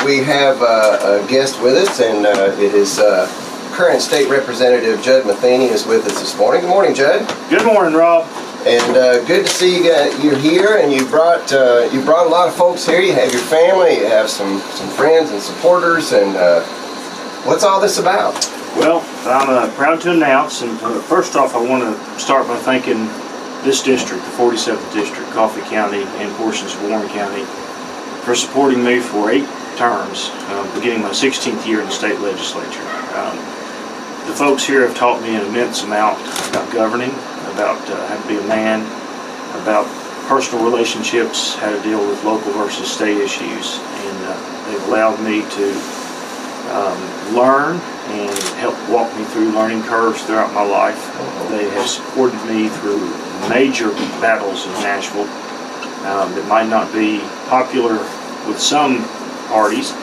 we have a guest with us, and it is current State Representative Judd Matheny is with us this morning. Good morning, Judd. Good morning, Rob. And good to see you're here, and you brought a lot of folks here. You have your family, you have some friends and supporters, and what's all this about? Well, I'm proud to announce, and first off, I want to start by thanking this district, the 47th District, Coffee County, and portions of Warren County, for supporting me for 8 terms, beginning my 16th year in the state legislature. The folks here have taught me an immense amount about governing, about how to be a man, about personal relationships, how to deal with local versus state issues, and they've allowed me to learn and help walk me through learning curves throughout my life. They have supported me through major battles in Nashville that might not be popular with some parties,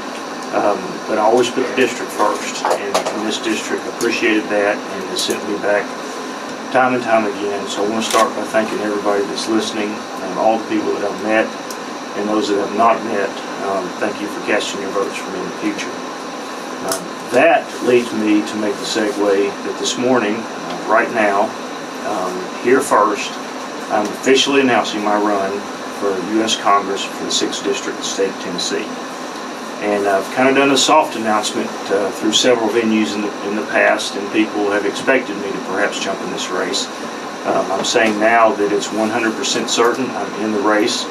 but I always put the district first, and this district appreciated that and has sent me back time and time again. So I want to start by thanking everybody that's listening, all the people that I've met and those that I've not met. Thank you for casting your votes for me in the future. That leads me to make the segue that this morning, right now, here first, I'm officially announcing my run for U.S. Congress for the 6th District of the state of Tennessee. And I've kind of done a soft announcement through several venues in the past, and people have expected me to perhaps jump in this race. I'm saying now that it's 100% certain I'm in the race,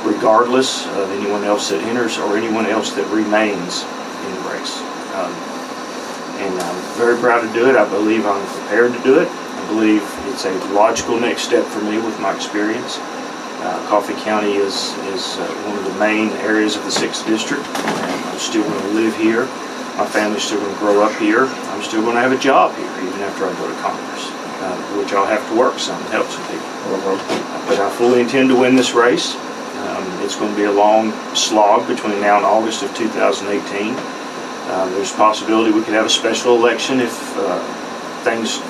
regardless of anyone else that enters or anyone else that remains in the race. And I'm very proud to do it. I believe I'm prepared to do it. I believe it's a logical next step for me with my experience. Coffee County is one of the main areas of the 6th District. I'm still going to live here. My family's still going to grow up here. I'm still going to have a job here even after I go to Congress, which I'll have to work some and help some people. But I fully intend to win this race. It's going to be a long slog between now and August of 2018. There's a possibility we could have a special election if things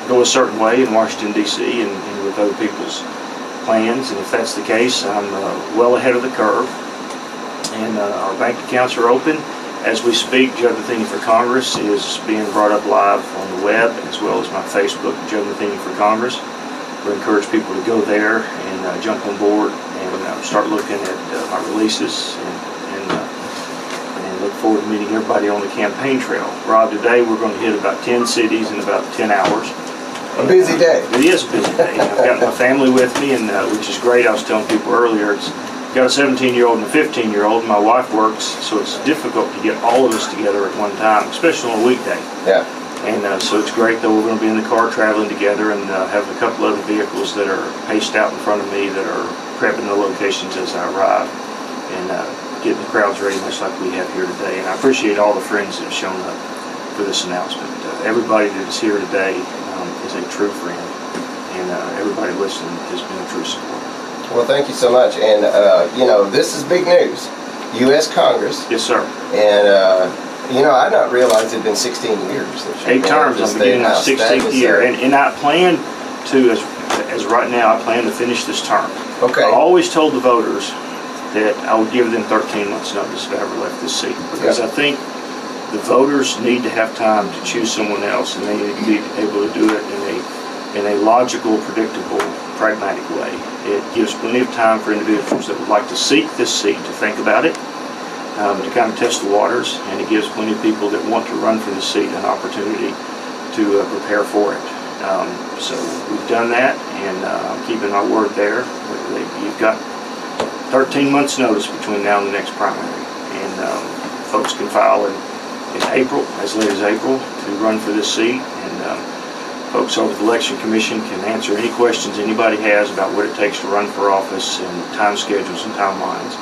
go a certain way in Washington, D.C. and with other people's plans, and if that's the case, I'm well ahead of the curve. And our bank accounts are open. As we speak, Judd Matheny for Congress is being brought up live on the web, as well as my Facebook, Judd Matheny for Congress. We encourage people to go there and jump on board and start looking at my releases and look forward to meeting everybody on the campaign trail. Rob, today we're going to hit about 10 cities in about 10 hours. A busy day. It is a busy day. I've got my family with me, and which is great. I was telling people earlier, I've got a 17-year-old and a 15-year-old, and my wife works, so it's difficult to get all of us together at one time, especially on a weekday. Yeah. And so it's great that we're going to be in the car traveling together, and have a couple other vehicles that are paced out in front of me that are prepping the locations as I arrive, and getting the crowds ready, much like we have here today. And I appreciate all the friends that have shown up for this announcement. Everybody that is here today is a true friend, and everybody listening has been a true supporter. Well, thank you so much. And you know, this is big news. U.S. Congress. Yes, sir. And you know, I not realized it'd been 16 years. 8 terms. I'm beginning my 16th year, and I plan to, as right now, I plan to finish this term. Okay. I always told the voters that I would give them 13 months notice if I ever left this seat, because I think the voters need to have time to choose someone else, and they need to be able to do it in a logical, predictable, pragmatic way. It gives plenty of time for individuals that would like to seek this seat to think about it, to kind of test the waters, and it gives plenty of people that want to run for the seat an opportunity to prepare for it. So we've done that, and I'm keeping my word there. You've got 13 months notice between now and the next primary, and folks can file in April, as late as April, to run for this seat, and folks over at the Election Commission can answer any questions anybody has about what it takes to run for office and time schedules and timelines.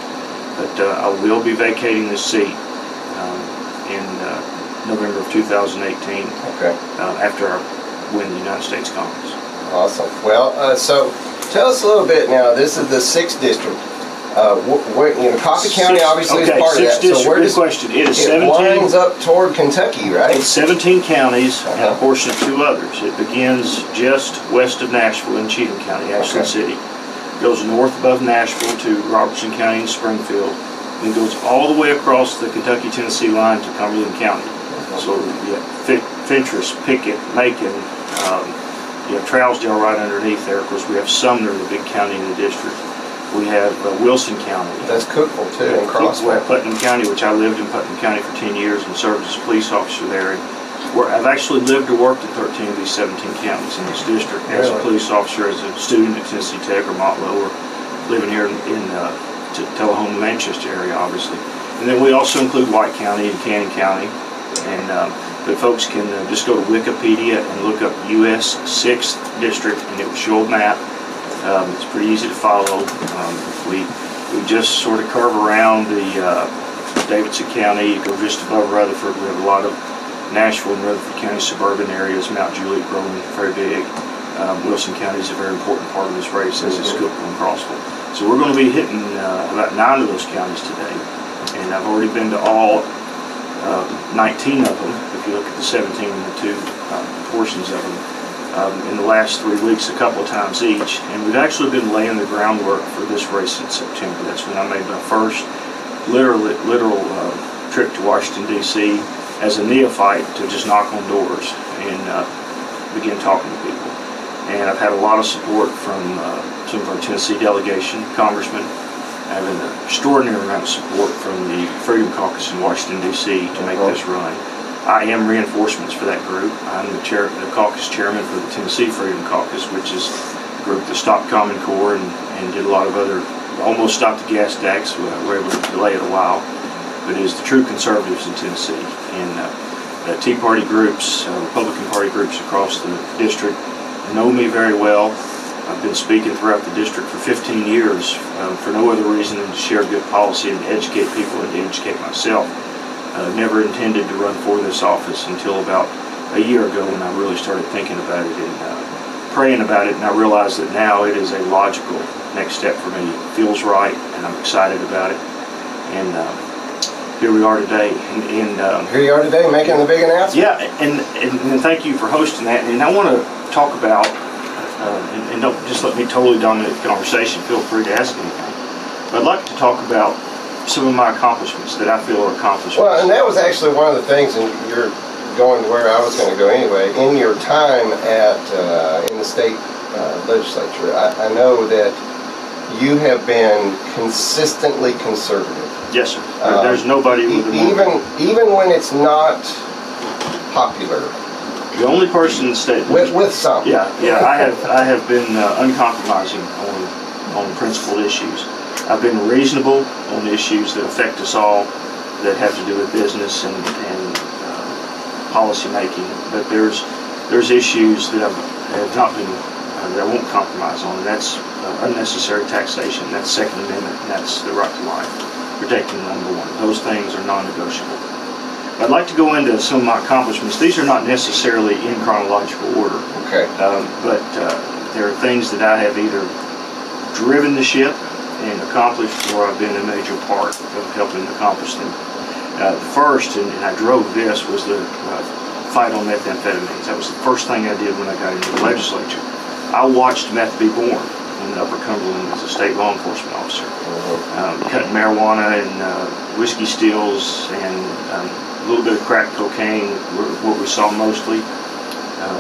But I will be vacating this seat in November of 2018, after I win the United States Congress. Awesome. Well, so tell us a little bit now. This is the 6th District. You know, Coffee County obviously is part of that. So where does question? It is it 17. winds up toward Kentucky, right? It's 17 counties and a portion of 2 others. It begins just west of Nashville in Cheatham County, Ashland City. Goes north above Nashville to Robertson County and Springfield, and goes all the way across the Kentucky-Tennessee line to Cumberland County. So you have Fentress, Pickett, Macon, you have Trousdale right underneath there. Of course, we have Sumner, the big county in the district. We have Wilson County. That's Cookville too, and Crossway. Putnam County, which I lived in Putnam County for 10 years and served as a police officer there. And I've actually lived or worked in 13 of these 17 counties in this district as a police officer, as a student at Tennessee Tech or Motlow, or living here in Tullahoma, Manchester area, obviously. And then we also include White County and Cannon County. And but folks can just go to Wikipedia and look up U.S. 6th District, and it will show a map. It's pretty easy to follow. We just sort of curve around the Davidson County, go just above Rutherford. We have a lot of Nashville and Rutherford County suburban areas, Mount Juliet growing very big. Wilson County is a very important part of this race, as is Cookville and Crossville. So we're going to be hitting about 9 of those counties today. And I've already been to all 19 of them, if you look at the 17 and the 2 portions of them, in the last 3 weeks, a couple of times each. And we've actually been laying the groundwork for this race in September. That's when I made my first literal trip to Washington, D.C. as a neophyte, to just knock on doors and begin talking to people. And I've had a lot of support from some of our Tennessee delegation, congressmen. I have an extraordinary amount of support from the Freedom Caucus in Washington, D.C. to make this run. I am reinforcements for that group. I'm the caucus chairman for the Tennessee Freedom Caucus, which is a group that stopped Common Core and did a lot of other, almost stopped the gas tax. We were able to delay it a while. But it is the true conservatives in Tennessee. And Tea Party groups, Republican Party groups across the district know me very well. I've been speaking throughout the district for 15 years for no other reason than to share good policy and educate people and to educate myself. Never intended to run for this office until about a year ago, when I really started thinking about it and praying about it, and I realized that now it is a logical next step for me. It feels right, and I'm excited about it. And here we are today. Here you are today, making the big announcement? Yeah, and thank you for hosting that. And I want to talk about, and don't just let me totally dominate the conversation, feel free to ask anything. But I'd like to talk about some of my accomplishments that I feel are accomplishments. Well, and that was actually one of the things, and you're going to where I was going to go anyway, in your time in the state legislature. I know that you have been consistently conservative. Yes, sir. There's nobody with a even when it's not popular. The only person in the state with some. Yeah. I have been uncompromising on principled issues. I've been reasonable on issues that affect us all, that have to do with business and policy making. But there's issues that have not been that I won't compromise on. And that's unnecessary taxation. That's Second Amendment. And that's the right to life. Protecting the unborn. Those things are non-negotiable. I'd like to go into some of my accomplishments. These are not necessarily in chronological order. Okay. But there are things that I have either driven the ship and accomplished, or I've been a major part of helping accomplish them. The first, and I drove this, was the fight on methamphetamines. That was the first thing I did when I got into the legislature. I watched meth be born in Upper Cumberland as a state law enforcement officer. Cutting marijuana and whiskey stills and a little bit of crack cocaine were what we saw mostly.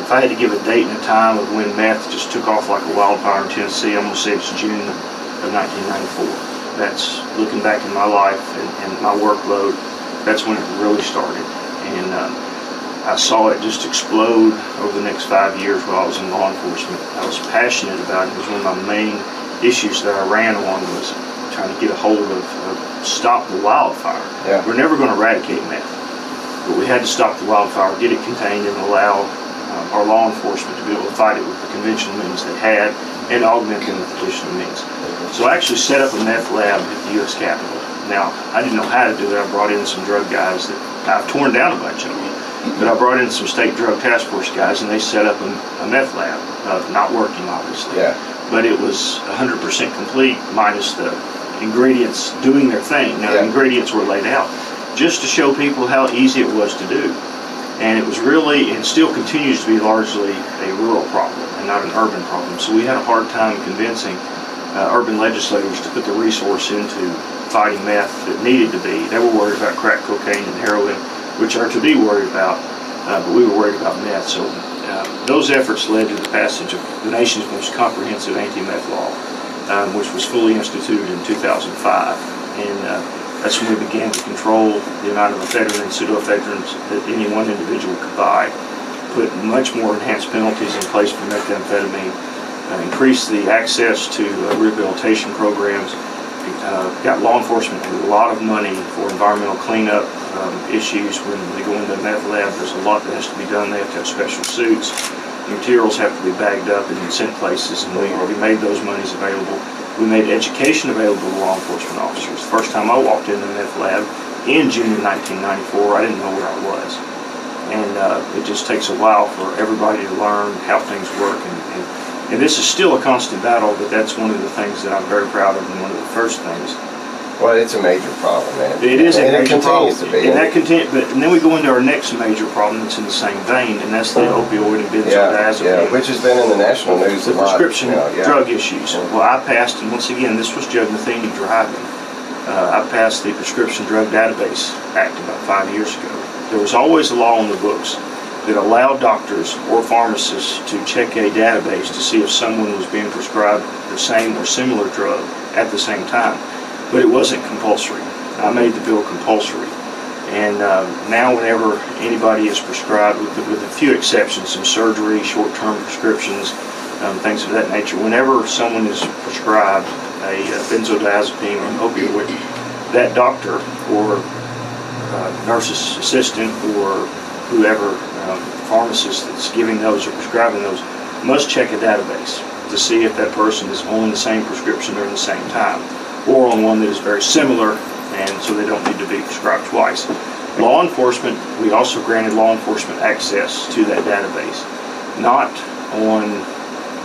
If I had to give a date and a time of when meth just took off like a wildfire in Tennessee, I'm going to say it's June of 1994. That's, looking back in my life and my workload, that's when it really started. And I saw it just explode over the next 5 years while I was in law enforcement. I was passionate about it. It was one of my main issues that I ran on, was trying to get a hold of stop the wildfire. Yeah. We're never going to eradicate meth, but we had to stop the wildfire, get it contained, and allow our law enforcement to be able to fight it with the conventional means they had and augment them with additional means. So I actually set up a meth lab at the U.S. Capitol. Now, I didn't know how to do that. I brought in some drug guys that I've torn down a bunch of them. But I brought in some state drug task force guys, and they set up a meth lab. Not working, obviously. Yeah. But it was 100% complete, minus the ingredients doing their thing. Now, the ingredients were laid out just to show people how easy it was to do. And it was really, and still continues to be, largely a rural problem and not an urban problem. So we had a hard time convincing urban legislators to put the resource into fighting meth that needed to be. They were worried about crack cocaine and heroin, which are to be worried about, but we were worried about meth. So those efforts led to the passage of the nation's most comprehensive anti-meth law, which was fully instituted in 2005. And that's when we began to control the amount of ephedrine and pseudoephedrines that any one individual could buy, put much more enhanced penalties in place for methamphetamine, increased the access to rehabilitation programs, got law enforcement a lot of money for environmental cleanup issues. When they go into a meth lab, there's a lot that has to be done. They have to have special suits. The materials have to be bagged up and sent places, and we made those monies available. We made education available to law enforcement officers. The first time I walked into the meth lab in June of 1994, I didn't know where I was. And it just takes a while for everybody to learn how things work. And this is still a constant battle, but that's one of the things that I'm very proud of, and one of the first things. Well, it's a major problem, man. It is a major problem. And it continues to be. And then we go into our next major problem that's in the same vein, and that's the opioid and benzodiazepine. Yeah, which has been in the national news a lot. The prescription drug issues. Well, I passed, and once again, this was Judd Matheny driving. I passed the Prescription Drug Database Act about 5 years ago. There was always a law on the books that allowed doctors or pharmacists to check a database to see if someone was being prescribed the same or similar drug at the same time. But it wasn't compulsory. I made the bill compulsory. And now whenever anybody is prescribed, with a few exceptions, some surgery, short-term prescriptions, things of that nature, whenever someone is prescribed a benzodiazepine or an opioid, that doctor or nurse's assistant or whoever, pharmacist that's giving those or prescribing those, must check a database to see if that person is on the same prescription during the same time, or on one that is very similar, and so they don't need to be prescribed twice. Law enforcement, we also granted law enforcement access to that database, not on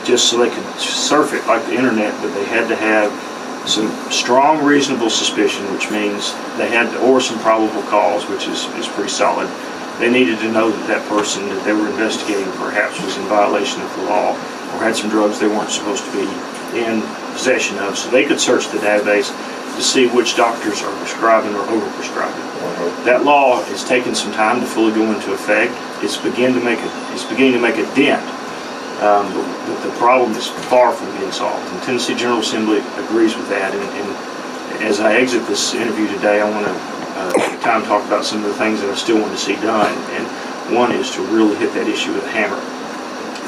just so they could surf it like the internet, but they had to have some strong reasonable suspicion, which means they had to, or some probable cause, which is pretty solid. They needed to know that that person that they were investigating perhaps was in violation of the law or had some drugs they weren't supposed to be in possession of, so they could search the database to see which doctors are prescribing or over-prescribing. That law has taken some time to fully go into effect. It's beginning to make a dent, but the problem is far from being solved. And the Tennessee General Assembly agrees with that. And as I exit this interview today, I want to take time to talk about some of the things that I still want to see done. And one is to really hit that issue with a hammer.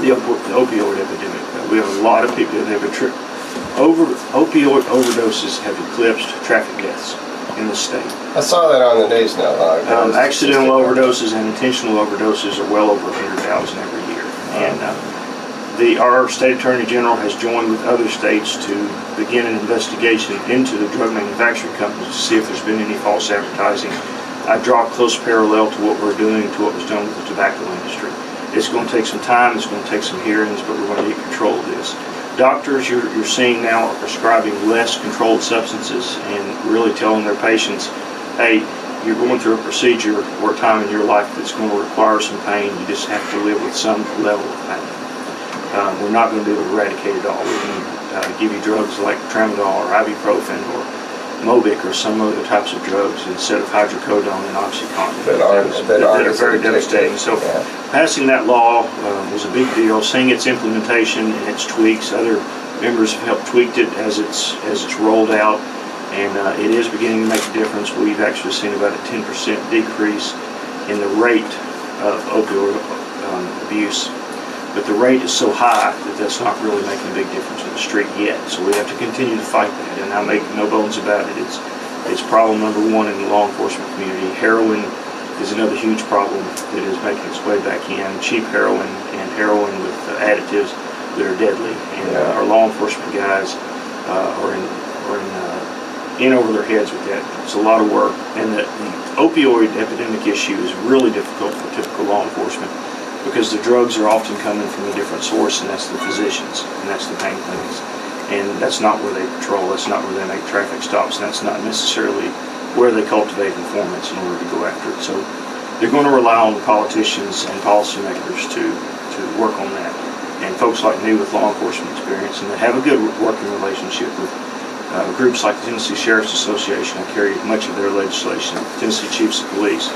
The opioid epidemic. We have a lot of people that have opioid overdoses have eclipsed traffic deaths in the state. I saw that on the news now. Accidental overdoses and intentional overdoses are well over 100,000 every year. And our state attorney general has joined with other states to begin an investigation into the drug manufacturing companies to see if there's been any false advertising. I draw a close parallel to what we're doing to what was done with the tobacco industry. It's going to take some time, it's going to take some hearings, but we're going to get control of this. Doctors, you're seeing now, are prescribing less controlled substances and really telling their patients, hey, you're going through a procedure or a time in your life that's going to require some pain. You just have to live with some level of pain. We're not going to be able to eradicate it all. We can give you drugs like tramadol or ibuprofen or Mobic or some other types of drugs instead of hydrocodone and OxyContin that are very devastating. So passing that law was a big deal. Seeing its implementation and its tweaks, other members have helped tweak it as it's rolled out, and it is beginning to make a difference. We've actually seen about a 10% decrease in the rate of opioid abuse. But the rate is so high that that's not really making a big difference in the street yet. So we have to continue to fight that, and I make no bones about it. It's problem number one in the law enforcement community. Heroin is another huge problem that is making its way back in. Cheap heroin and heroin with additives that are deadly. And our law enforcement guys are in over their heads with that. It's a lot of work, and the opioid epidemic issue is really difficult for typical law enforcement, because the drugs are often coming from a different source, and that's the physicians, and that's the pain clinics. And that's not where they patrol, that's not where they make traffic stops, and that's not necessarily where they cultivate informants in order to go after it. So they're going to rely on the politicians and policymakers to work on that. And folks like me with law enforcement experience and that have a good working relationship with Groups like the Tennessee Sheriff's Association, I carry much of their legislation. Tennessee Chiefs of Police,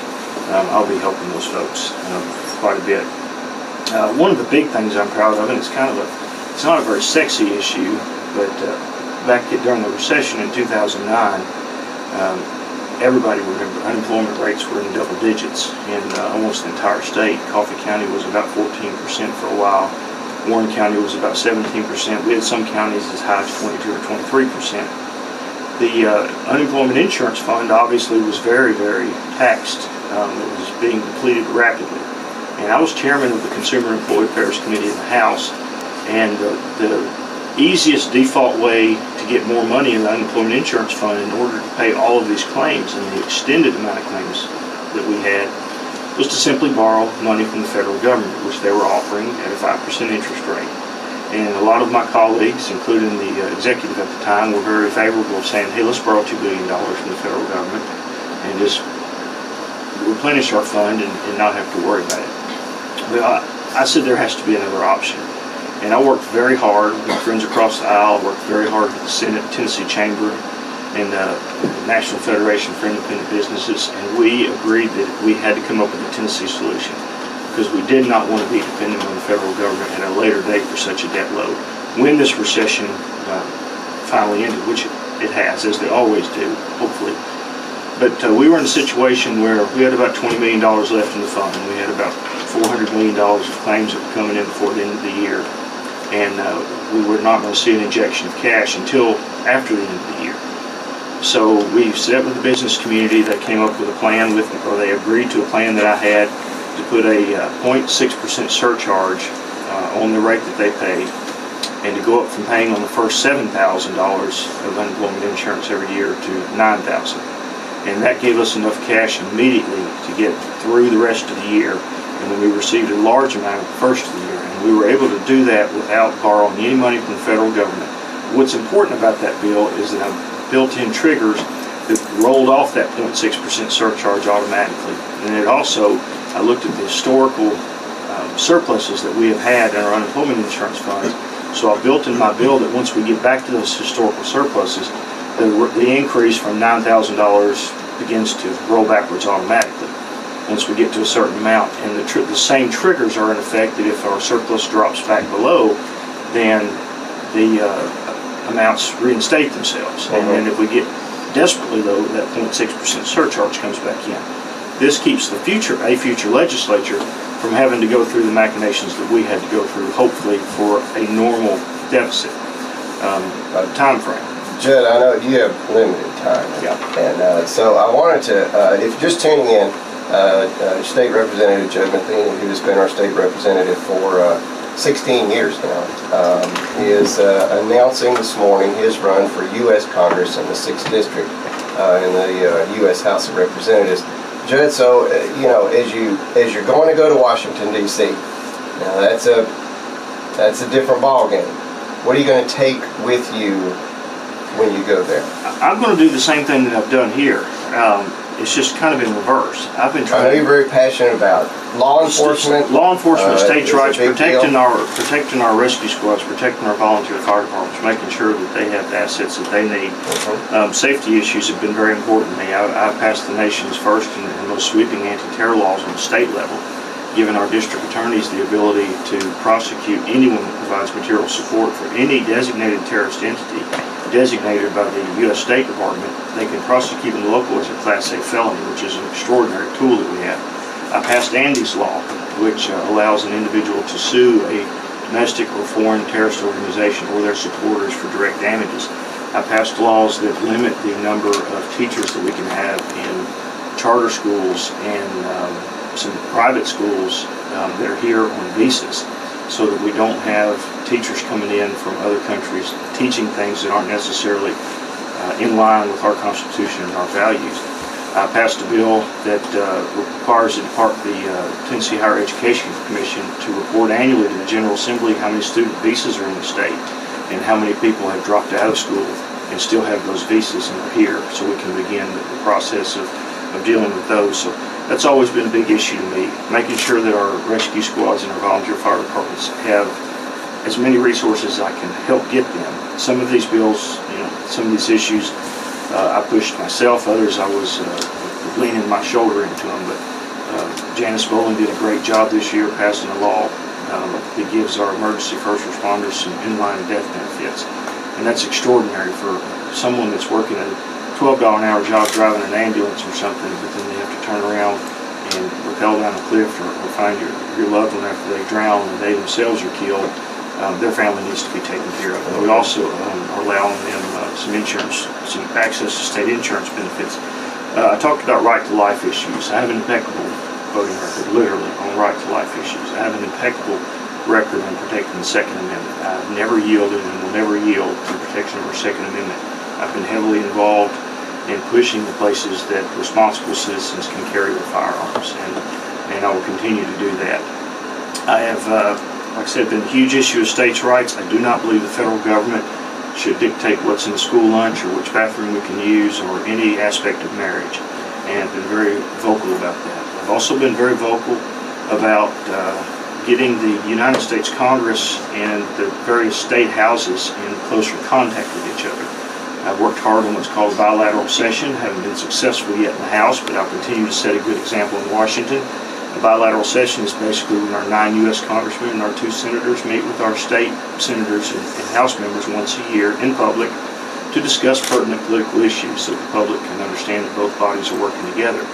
I'll be helping those folks quite a bit. One of the big things I'm proud of, and it's not a very sexy issue, but during the recession in 2009, everybody remember unemployment rates were in the double digits in almost the entire state. Coffee County was about 14% for a while. Warren County was about 17%. We had some counties as high as 22 or 23%. The unemployment insurance fund obviously was very, very taxed. It was being depleted rapidly. And I was chairman of the Consumer Employee Affairs Committee in the House, and the easiest default way to get more money in the unemployment insurance fund in order to pay all of these claims and the extended amount of claims that we had was to simply borrow money from the federal government, which they were offering at a 5% interest rate. And a lot of my colleagues, including the executive at the time, were very favorable of saying, hey, let's borrow $2 billion from the federal government and just replenish our fund and not have to worry about it. Well, I said there has to be another option. And I worked very hard with my friends across the aisle. I worked very hard with the Senate, Tennessee Chamber, and the National Federation for Independent Businesses, and we agreed that we had to come up with a Tennessee solution because we did not want to be dependent on the federal government at a later date for such a debt load. When this recession finally ended, which it has, as they always do, hopefully, but we were in a situation where we had about $20 million left in the fund. We had about $400 million of claims that were coming in before the end of the year, and we were not going to see an injection of cash until after the end of the year. So we sat with the business community. They came up with a plan or they agreed to a plan that I had to put a 0.6% surcharge on the rate that they paid, and to go up from paying on the first $7,000 of unemployment insurance every year to $9,000. And that gave us enough cash immediately to get through the rest of the year. And then we received a large amount of the first of the year. And we were able to do that without borrowing any money from the federal government. What's important about that bill is that I've built-in triggers that rolled off that 0.6% surcharge automatically. And it also, I looked at the historical surpluses that we have had in our unemployment insurance funds. So I built in my bill that once we get back to those historical surpluses, the increase from $9,000 begins to roll backwards automatically once we get to a certain amount. And the same triggers are in effect that if our surplus drops back below, then the amounts reinstate themselves. And then if we get desperately low, that 0.6% surcharge comes back in. This keeps a future legislature from having to go through the machinations that we had to go through, hopefully for a normal deficit time frame. Judd, I know you have limited time. Yeah. And so I wanted to, if you're just tuning in, State Representative Judd Matheny, who has been our state representative for 16 years now, is announcing this morning his run for U.S. Congress in the 6th District in the U.S. House of Representatives. Judd, so as you're going to go to Washington D.C., now that's a different ball game. What are you going to take with you when you go there? I'm going to do the same thing that I've done here. It's just kind of in reverse. I've been trying. I know you're very passionate about law enforcement. States' rights, protecting our rescue squads, protecting our volunteer fire departments, making sure that they have the assets that they need. Safety issues have been very important to me. I passed the nation's first and most sweeping anti-terror laws on the state level, giving our district attorneys the ability to prosecute anyone that provides material support for any designated terrorist entity designated by the U.S. State Department. They can prosecute them local as a Class A felony, which is an extraordinary tool that we have. I passed Andy's Law, which allows an individual to sue a domestic or foreign terrorist organization or their supporters for direct damages. I passed laws that limit the number of teachers that we can have in charter schools and some private schools that are here on visas, so that we don't have teachers coming in from other countries teaching things that aren't necessarily in line with our Constitution and our values. I passed a bill that requires the Tennessee Higher Education Commission to report annually to the General Assembly how many student visas are in the state and how many people have dropped out of school and still have those visas and are here, so we can begin the process of dealing with those. So that's always been a big issue to me, making sure that our rescue squads and our volunteer fire departments have as many resources as I can help get them. Some of these bills some of these issues I pushed myself. Others I was leaning my shoulder into them. But Janice Boland did a great job this year passing a law that gives our emergency first responders some in-line death benefits. And that's extraordinary for someone that's working a $12 an hour job driving an ambulance or something, but then they have to turn around and rappel down a cliff or find your loved one after they drown and they themselves are killed. Their family needs to be taken care of. And we also are allowing them some insurance, some access to state insurance benefits. I talked about right to life issues. I have an impeccable voting record, literally, on right to life issues. I have an impeccable record on protecting the Second Amendment. I've never yielded and will never yield to protection of our Second Amendment. I've been heavily involved in pushing the places that responsible citizens can carry their firearms, and I will continue to do that. I have, like I said, been a huge issue of states' rights. I do not believe the federal government should dictate what's in the school lunch or which bathroom we can use or any aspect of marriage, and I've been very vocal about that. I've also been very vocal about getting the United States Congress and the various state houses in closer contact with each other. I've worked hard on what's called bilateral session. Haven't been successful yet in the House, but I'll continue to set a good example in Washington. A bilateral session is basically when our 9 U.S. congressmen and our 2 senators meet with our state senators and House members once a year in public to discuss pertinent political issues so the public can understand that both bodies are working together.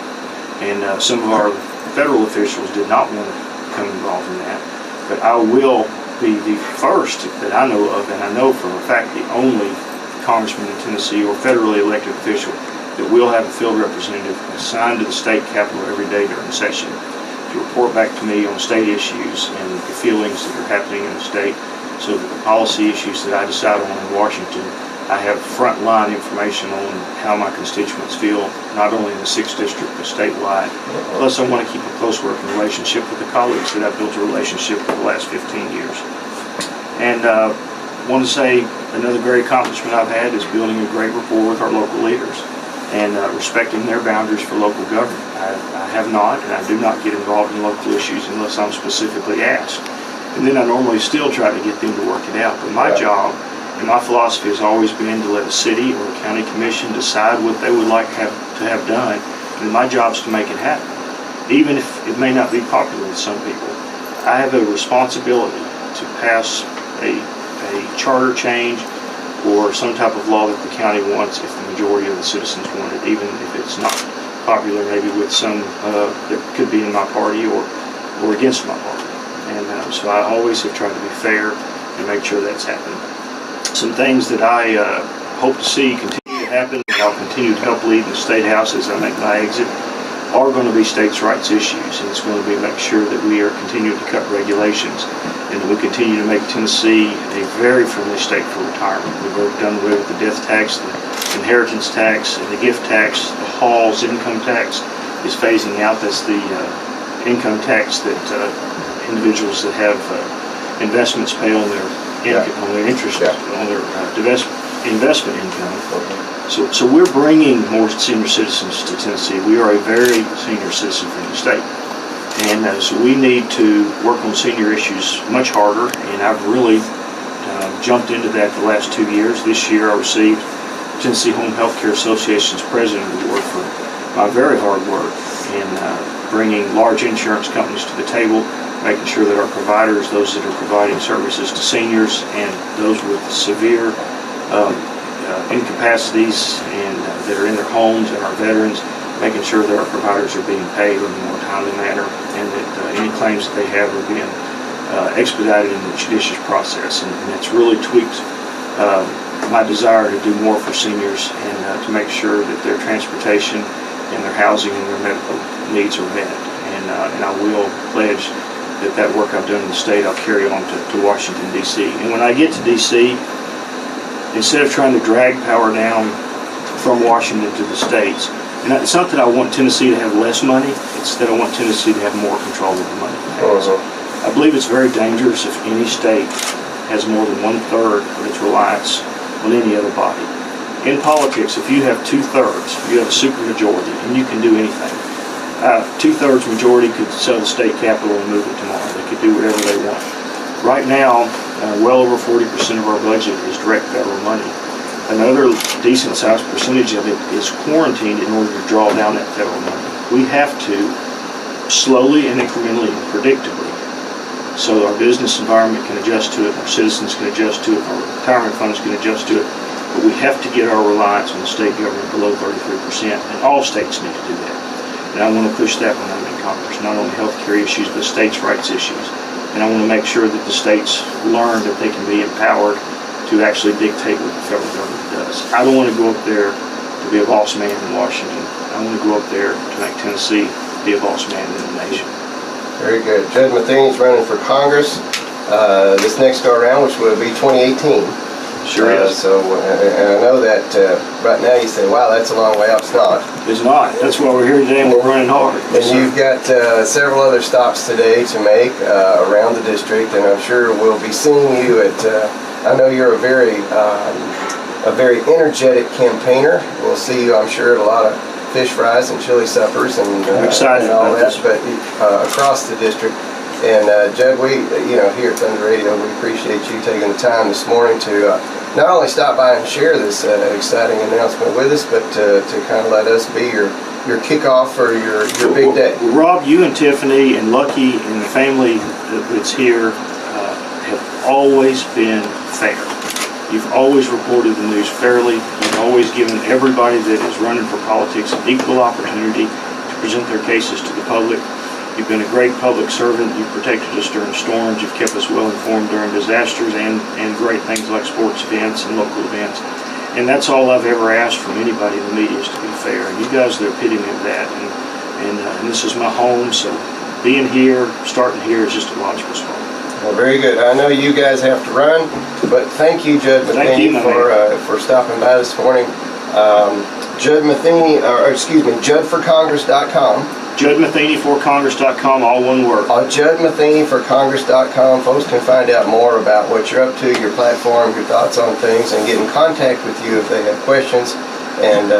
And some of our federal officials did not want to become involved in that, but I will be the first that I know of, and I know for a fact the only congressman in Tennessee or federally elected official that will have a field representative assigned to the state capitol every day during session to report back to me on state issues and the feelings that are happening in the state, so that the policy issues that I decide on in Washington, I have frontline information on how my constituents feel, not only in the 6th district but statewide. Plus, I want to keep a close working relationship with the colleagues that I've built a relationship with the last 15 years. And I want to say another great accomplishment I've had is building a great rapport with our local leaders and respecting their boundaries for local government. I have not, and I do not get involved in local issues unless I'm specifically asked. And then I normally still try to get them to work it out. But my job and my philosophy has always been to let a city or a county commission decide what they would like to have done, and my job is to make it happen. Even if it may not be popular with some people, I have a responsibility to pass a charter change or some type of law that the county wants if the majority of the citizens want it, even if it's not popular maybe with some that could be in my party or against my party. And so I always have tried to be fair and make sure that's happening. Some things that I hope to see continue to happen, and I'll continue to help lead the State House as I make my exit, are going to be states' rights issues, and it's going to be make sure that we are continuing to cut regulations and that we continue to make Tennessee a very friendly state for retirement. We've already done away with the death tax, the inheritance tax, and the gift tax. The Hall's income tax is phasing out. That's the income tax that individuals that have investments pay on their on their interest, on their investment income. So we're bringing more senior citizens to Tennessee. We are a very senior citizen-friendly state. And so we need to work on senior issues much harder, and I've really jumped into that the last 2 years. This year I received Tennessee Home Healthcare Association's President Award for my very hard work in bringing large insurance companies to the table, making sure that our providers, those that are providing services to seniors and those with severe incapacities and that are in their homes, and our veterans, making sure that our providers are being paid in a more timely manner, and that any claims that they have are being expedited in the judicious process. And it's really tweaked my desire to do more for seniors and to make sure that their transportation and their housing and their medical needs are met. And I will pledge that work I've done in the state I'll carry on to Washington, D.C. And when I get to D.C., instead of trying to drag power down from Washington to the states, and it's not that I want Tennessee to have less money, it's that I want Tennessee to have more control of the money. I believe it's very dangerous if any state has more than 1/3 of its reliance on any other body. In politics, if you have 2/3, you have a supermajority, and you can do anything. 2/3 majority could sell the state capitol and move it tomorrow. They could do whatever they want. Right now, well over 40% of our budget is direct federal money. another decent sized percentage of it is quarantined in order to draw down that federal money. We have to slowly and incrementally and predictably, so our business environment can adjust to it, our citizens can adjust to it, our retirement funds can adjust to it, but we have to get our reliance on the state government below 33%, and all states need to do that. And I want to push that when I'm in Congress, not only healthcare issues, but states' rights issues. And I want to make sure that the states learn that they can be empowered to actually dictate what the federal government does. I don't want to go up there to be a boss man in Washington. I want to go up there to make Tennessee be a boss man in the nation. Very good. Judd Matheny is running for Congress this next go around, which will be 2018. Sure is. And I know that right now you say, wow, that's a long way out. It's not. It's not. That's why we're here today and we're running hard. And you've got several other stops today to make around the district, and I'm sure we'll be seeing you at, I know you're a very energetic campaigner. We'll see you, I'm sure, at a lot of fish fries and chili suppers and, I'm excited and all about that, this. but across the district. And Judd, we, here at Thunder Radio, we appreciate you taking the time this morning to not only stop by and share this exciting announcement with us, but to kind of let us be your kickoff for your big day. Rob, you and Tiffany and Lucky and the family that's here have always been fair. You've always reported the news fairly. You've always given everybody that is running for politics an equal opportunity to present their cases to the public. You've been a great public servant. You've protected us during storms. You've kept us well informed during disasters and great things like sports events and local events. And that's all I've ever asked from anybody in the media is to be fair. And you guys are the epitome of that. And this is my home, so being here, starting here is just a logical spot. Well, very good. I know you guys have to run, but thank you, Judd Matheny, for stopping by this morning. Judd Matheny, JuddForCongress.com. JuddMathenyForCongress.com, all one word. On JuddMathenyForCongress.com, folks can find out more about what you're up to, your platform, your thoughts on things, and get in contact with you if they have questions. And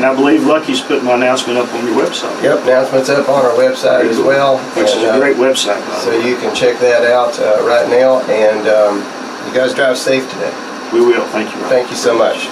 I believe Lucky's put my announcement up on your website. Yep, announcement's up on our website as well. Which is a great website, by the so way. you can check that out right now. And you guys drive safe today. We will. Thank you, Rob. Thank you so much.